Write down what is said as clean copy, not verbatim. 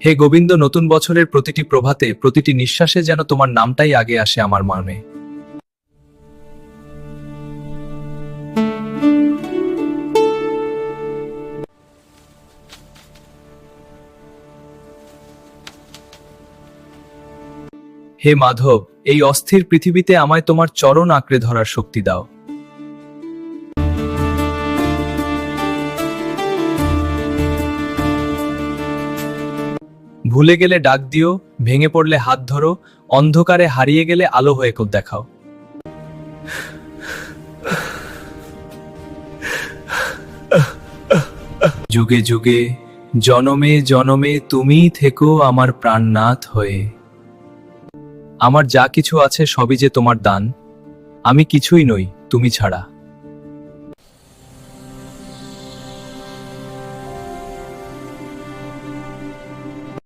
হে গোবিন্দ, নতুন বছরের প্রতিটি প্রভাতে, প্রতিটি নিঃশ্বাসে যেন তোমার নামটাই আগে আসে আমার মনে। হে মাধব, এই অস্থির পৃথিবীতে আমায় তোমার চরণ আঁকড়ে ধরার শক্তি দাও। ভুলে গেলে ডাক দিও, ভেঙে পড়লে হাত ধরো, অন্ধকারে হারিয়ে গেলে আলো হয়ে দেখাও। যুগে যুগে, জনমে জনমে তুমিই থেকো আমার প্রাণনাথ হয়ে। আমার যা কিছু আছে সবই যে তোমার দান, আমি কিছুই নই তুমি ছাড়া।